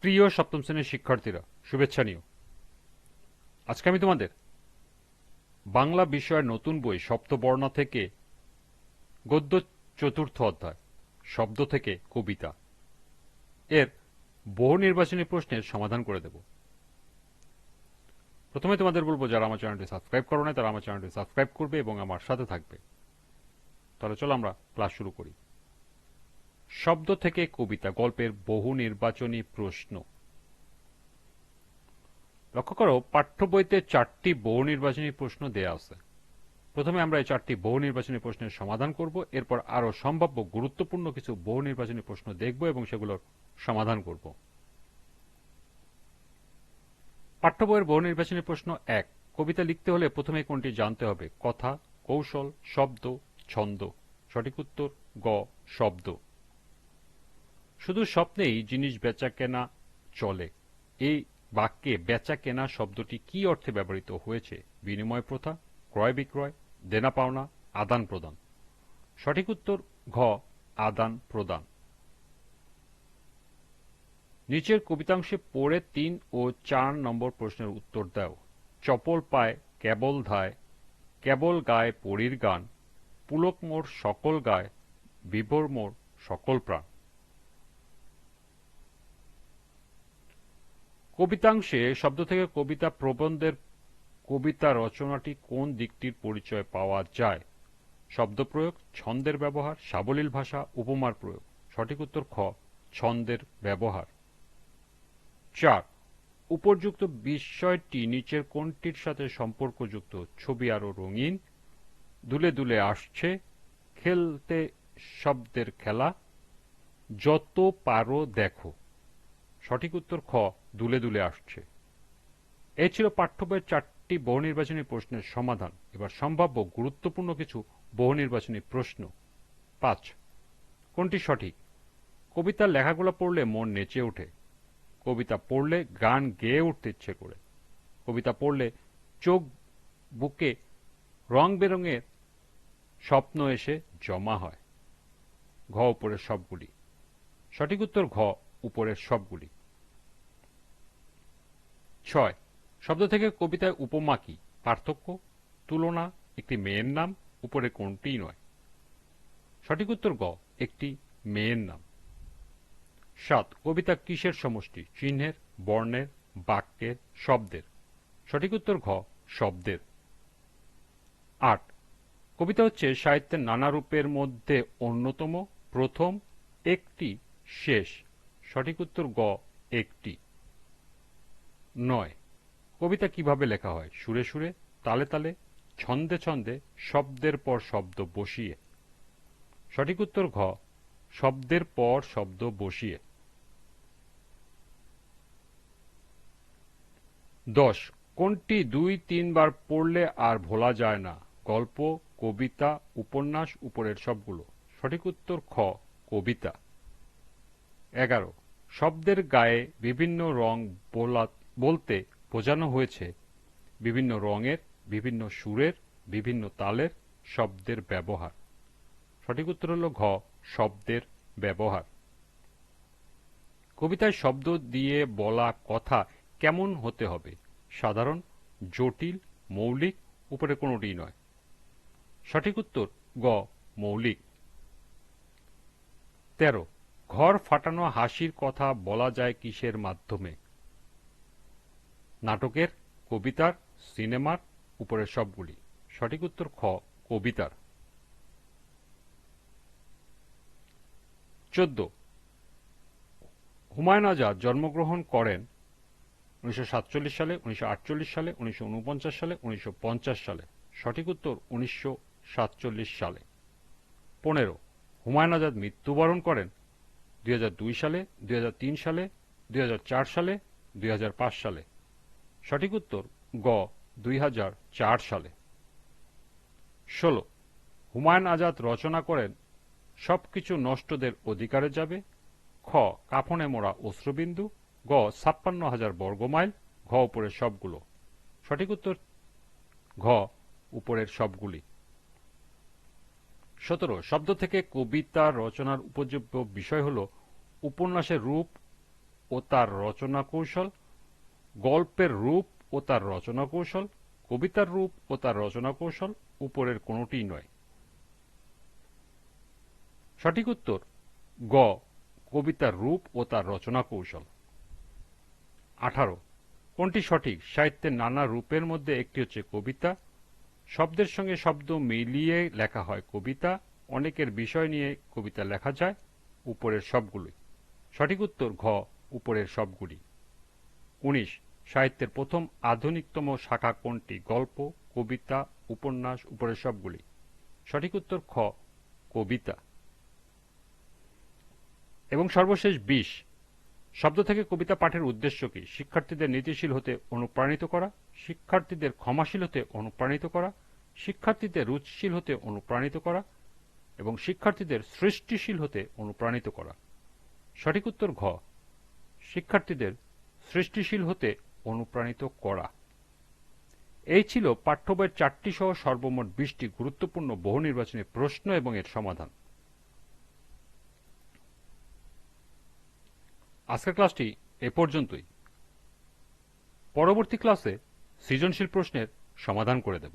প্রিয় সপ্তম শ্রেণীর শিক্ষার্থীরা, শুভেচ্ছা নিও। আজকে আমি তোমাদের বাংলা বিষয়ের নতুন বই সপ্তবর্ণা থেকে গদ্য চতুর্থ অধ্যায় শব্দ থেকে কবিতা এর বহু নির্বাচনী প্রশ্নের সমাধান করে দেব। প্রথমে তোমাদের বলবো, যারা আমার চ্যানেলটি সাবস্ক্রাইব করো না তারা আমার চ্যানেলটি সাবস্ক্রাইব করবে এবং আমার সাথে থাকবে। তাহলে চলো আমরা ক্লাস শুরু করি। শব্দ থেকে কবিতা গল্পের বহু নির্বাচনী প্রশ্ন। লক্ষ্য করো, পাঠ্য বইতে 4টি বহু নির্বাচনী প্রশ্ন দেয়া আছে। প্রথমে আমরা এই 4টি বহু নির্বাচনী প্রশ্নের সমাধান করব, এরপর আরো সম্ভাব্য গুরুত্বপূর্ণ কিছু বহু নির্বাচনী প্রশ্ন দেখব এবং সেগুলোর সমাধান করব। পাঠ্য বইয়ের বহু নির্বাচনী প্রশ্ন 1, কবিতা লিখতে হলে প্রথমে কোনটি জানতে হবে? কথা, কৌশল, শব্দ, ছন্দ। সঠিক উত্তর গ, শব্দ। শুধু স্বপ্নেই জিনিস বেচা কেনা চলে, এই বাক্যে বেচা কেনা শব্দটি কি অর্থে ব্যবহৃত হয়েছে? বিনিময় প্রথা, ক্রয় বিক্রয়, দেনা পাওনা, আদান প্রদান। সঠিক উত্তর ঘ, আদান প্রদান। নিচের কবিতাংশে পড়ে 3 ও 4 নম্বর প্রশ্নের উত্তর দাও। চপল পায় কেবল ধায়, কেবল গায় পরীর গান, পুলক মোর সকল গায়, বিভোর মোর সকল প্রাণ। কবিতাংশে শব্দ থেকে কবিতা প্রবন্ধের কবিতা রচনাটি কোন দিকটির পরিচয় পাওয়া যায়? শব্দ প্রয়োগ, ছন্দের ব্যবহার, সাবলীল ভাষা, উপমার প্রয়োগ। সঠিক উত্তর খ, ছন্দের ব্যবহার। 4, উপর্যুক্ত বিষয়টি নিচের কোনটির সাথে সম্পর্কযুক্ত? ছবি আরো রঙিন, দুলে দুলে আসছে, খেলতে শব্দের খেলা, যত পারো দেখো। সঠিক উত্তর খ, দুলে দুলে আসছে। এই ছিল পাঠ্য বইয়ের 4টি বহু নির্বাচনী প্রশ্নের সমাধান। এবার সম্ভাব্য গুরুত্বপূর্ণ কিছু বহু নির্বাচনী প্রশ্ন। 5, কোনটি সঠিক? কবিতার লেখাগুলো পড়লে মন নেচে ওঠে, কবিতা পড়লে গান গেয়ে উঠতে ইচ্ছে করে, কবিতা পড়লে চোখ বুকে রং বেরঙের স্বপ্ন এসে জমা হয়। ঘ, উপরের সবগুলি। সঠিক উত্তর ঘ, উপরের সবগুলি। 6, শব্দ থেকে কবিতায় উপমা কি? পার্থক্য, তুলনা, একটি মেয়ের নাম, উপরে কোনটিই নয়। সঠিক উত্তর গ, একটি মেয়ের নাম। 7, কবিতা কিসের সমষ্টি? চিহ্নের, বর্ণের, বাক্যের, শব্দের। সঠিক উত্তর ঘ, শব্দের। 8, কবিতা হচ্ছে সাহিত্যের নানা রূপের মধ্যে অন্যতম, প্রথম, একটি, শেষ। সঠিক উত্তর গ, একটি। 9, কবিতা কিভাবে লেখা হয়? সুরে সুরে, তালে তালে, ছন্দে ছন্দে, শব্দের পর শব্দ বসিয়ে। সঠিক উত্তর ঘ, শব্দের পর শব্দ বসিয়ে। 10, কোনটি 2-3 বার পড়লে আর ভোলা যায় না? গল্প, কবিতা, উপন্যাস, উপরের সবগুলো। সঠিক উত্তর খ, কবিতা। 11, শব্দের গায়ে বিভিন্ন রং বলতে বোঝানো হয়েছে বিভিন্ন রঙের, বিভিন্ন সুরের, বিভিন্ন তালের শব্দের ব্যবহার। সঠিক উত্তর হল ঘ, শব্দের ব্যবহার। কবিতায় শব্দ দিয়ে বলা কথা কেমন হতে হবে? সাধারণ, জটিল, মৌলিক, উপরে কোনোটিই নয়। সঠিক উত্তর গ, মৌলিক। 13, ঘর ফাটানো হাসির কথা বলা যায় কিসের মাধ্যমে? নাটকের, কবিতার, সিনেমার, উপরের সবগুলি। সঠিক উত্তর খ, কবিতার। 14, হুমায়ুন আজাদ জন্মগ্রহণ করেন 1947 সালে, 1948 সালে, 1949 সালে, 1950 সালে। সঠিক উত্তর 1947 সালে। 15, হুমায়ুন আজাদ মৃত্যুবরণ করেন 2002 সালে, 2003 সালে, 2004 সালে, 2005 সালে। সঠিক উত্তর গ, 2004 সালে। 16, হুমায়ুন আজাদ রচনা করেন সবকিছু নষ্টদের অধিকারে যাবে, খ, কাফনে মোড়া অশ্রুবিন্দু, গ, 56,000 বর্গমাইল, ঘ, উপরের সবগুলো। সঠিক উত্তর ঘ, উপরের সবগুলি। 17, শব্দ থেকে কবিতা রচনার উপযোগ্য বিষয় হল উপন্যাসের রূপ, ও তার রচনা কৌশল, গল্পের রূপ ও তার রচনা কৌশল, কবিতার রূপ ও তার রচনা কৌশল, উপরের কোনোটিই নয়। সঠিক উত্তর গ, কবিতার রূপ ও তার রচনা কৌশল। 18, কোনটি সঠিক? সাহিত্যের নানা রূপের মধ্যে একটি হচ্ছে কবিতা। শব্দের সঙ্গে শব্দ মিলিয়ে লেখা হয় কবিতা। অনেকের বিষয় নিয়ে কবিতা লেখা যায়। উপরের সবগুলোই। সঠিক উত্তর ঘ, উপরের সবগুলি। 19, সাহিত্যের প্রথম আধুনিকতম শাখা কোনটি? গল্প, কবিতা, উপন্যাস, উপরের সবগুলি। সঠিক উত্তর খ, কবিতা। এবং সর্বশেষ 20, শব্দ থেকে কবিতা পাঠের উদ্দেশ্য কি? শিক্ষার্থীদের নীতিশীল হতে অনুপ্রাণিত করা, শিক্ষার্থীদের ক্ষমাশীল হতে অনুপ্রাণিত করা, শিক্ষার্থীদের রুচিশীল হতে অনুপ্রাণিত করা এবং শিক্ষার্থীদের সৃষ্টিশীল হতে অনুপ্রাণিত করা। সঠিক উত্তর ঘ, শিক্ষার্থীদের সৃষ্টিশীল হতে অনুপ্রাণিত করা। এই ছিল পাঠ্য বইয়ের 4টি সহ সর্বমোট 20টি গুরুত্বপূর্ণ বহু নির্বাচনী প্রশ্ন এবং এর সমাধান। আজকের ক্লাসটি এ পর্যন্তই। পরবর্তী ক্লাসে সৃজনশীল প্রশ্নের সমাধান করে দেব।